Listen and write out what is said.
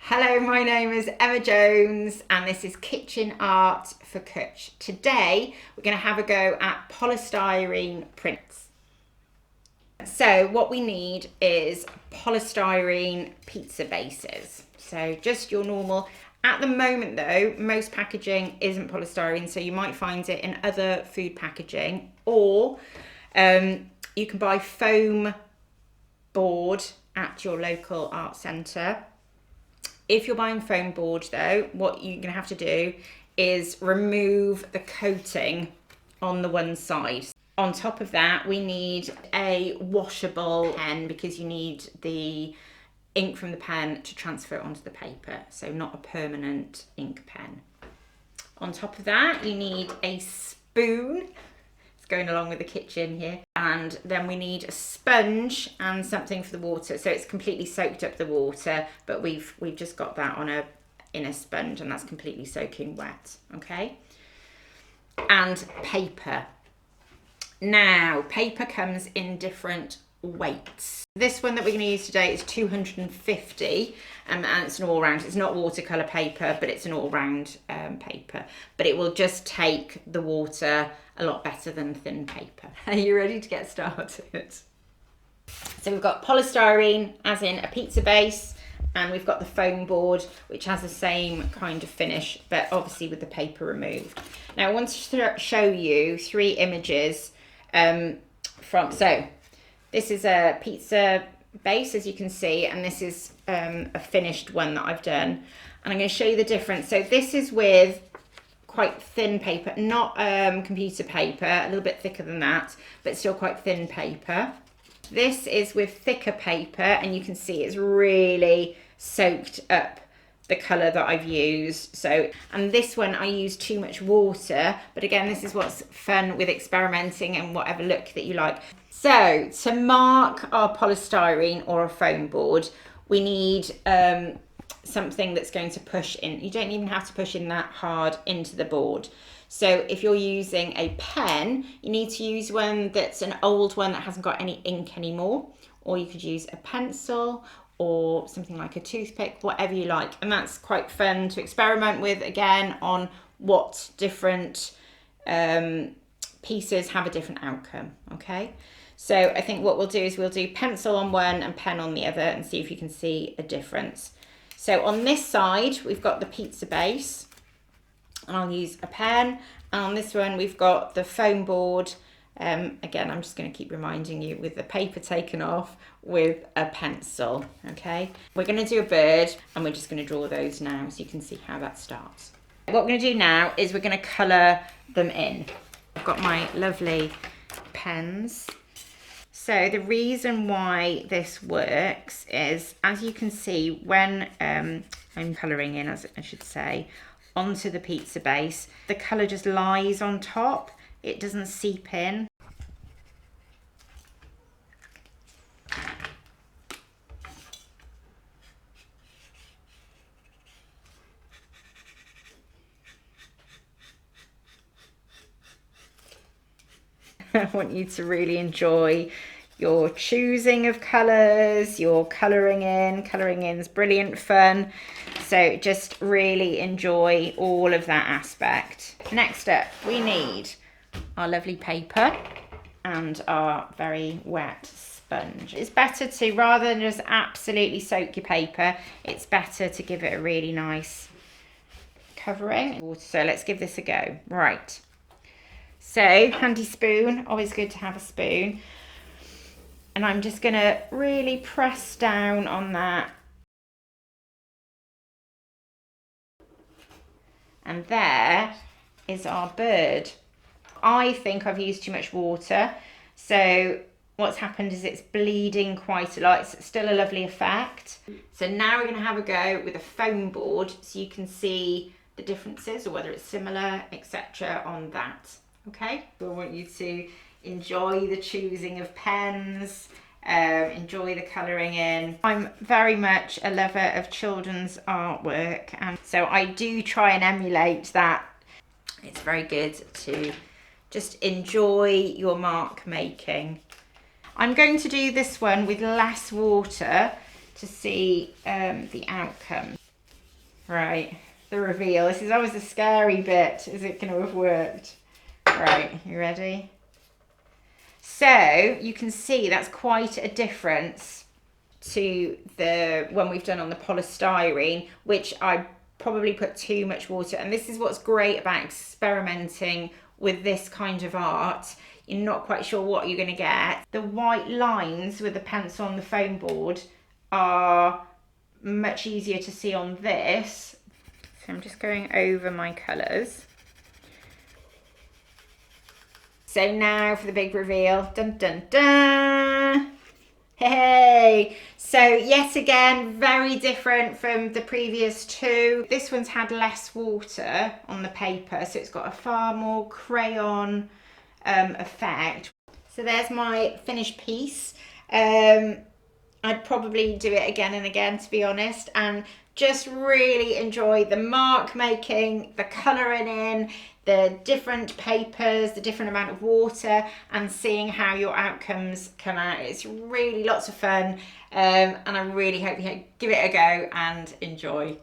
Hello, my name is Emma Jones and this is Kitchen Art for Kutch. Today we're going to have a go at polystyrene prints. So what we need is polystyrene pizza bases. So just your normal. At the moment though, most packaging isn't polystyrene, so you might find it in other food packaging, or you can buy foam board at your local art centre. If you're buying foam board though, what you're going to have to do is remove the coating on the one side. On top of that, we need a washable pen because you need the ink from the pen to transfer it onto the paper, so not a permanent ink pen. On top of that, you need a spoon. Going along with the kitchen here, and then we need a sponge and something for the water, so it's completely soaked up the water, but we've just got that on in a sponge and that's completely soaking wet. Okay, and paper. Now paper comes in different weights. This one that we're going to use today is 250 and it's an all-round. It's not watercolor paper, but it's an all-round paper, but it will just take the water a lot better than thin paper. Are you ready to get started? So we've got polystyrene, as in a pizza base, and we've got the foam board, which has the same kind of finish, but obviously with the paper removed. Now I want to show you three images so this is a pizza base, as you can see, and this is a finished one that I've done. And I'm going to show you the difference. So this is with quite thin paper, not computer paper, a little bit thicker than that, but still quite thin paper. This is with thicker paper, and you can see it's really soaked up the colour that I've used. So, and this one I used too much water, but again, this is what's fun with experimenting and whatever look that you like. So to mark our polystyrene or a foam board, we need something that's going to push in. You don't even have to push in that hard into the board. So if you're using a pen, you need to use one that's an old one that hasn't got any ink anymore, or you could use a pencil or something like a toothpick, whatever you like. And that's quite fun to experiment with, again, on what different pieces have a different outcome, okay? So I think what we'll do is we'll do pencil on one and pen on the other and see if you can see a difference. So on this side, we've got the pizza base, and I'll use a pen. And on this one, we've got the foam board. Again, I'm just going to keep reminding you, with the paper taken off, with a pencil, okay? We're going to do a bird, and we're just going to draw those now so you can see how that starts. What we're going to do now is we're going to colour them in. I've got my lovely pens. So the reason why this works is, as you can see, when I'm colouring in, as I should say, onto the pizza base, the colour just lies on top. It doesn't seep in. I want you to really enjoy your choosing of colours, your colouring in. Colouring in is brilliant fun. So just really enjoy all of that aspect. Next up, we need our lovely paper and our very wet sponge. It's better to, rather than just absolutely soak your paper, it's better to give it a really nice covering. So let's give this a go. Right. So, handy spoon, always good to have a spoon. And I'm just going to really press down on that. And there is our bird. I think I've used too much water. So what's happened is it's bleeding quite a lot. It's still a lovely effect. So now we're going to have a go with a foam board so you can see the differences, or whether it's similar, etc. on that. Okay, so I want you to enjoy the choosing of pens, enjoy the colouring in. I'm very much a lover of children's artwork, and so I do try and emulate that. It's very good to just enjoy your mark making. I'm going to do this one with less water to see the outcome. Right, the reveal. This is always the scary bit. Is it going to have worked? Right, you ready? So you can see that's quite a difference to the one we've done on the polystyrene, which I probably put too much water. And this is what's great about experimenting with this kind of art. You're not quite sure what you're going to get. The white lines with the pencil on the foam board are much easier to see on this. So I'm just going over my colours. So now for the big reveal. Dun dun dun! Hey! So yet again, very different from the previous two. This one's had less water on the paper, so it's got a far more crayon effect. So there's my finished piece. I'd probably do it again and again, to be honest, and just really enjoy the mark making, the colouring in, the different papers, the different amount of water, and seeing how your outcomes come out. It's really lots of fun, and I really hope you give it a go and enjoy.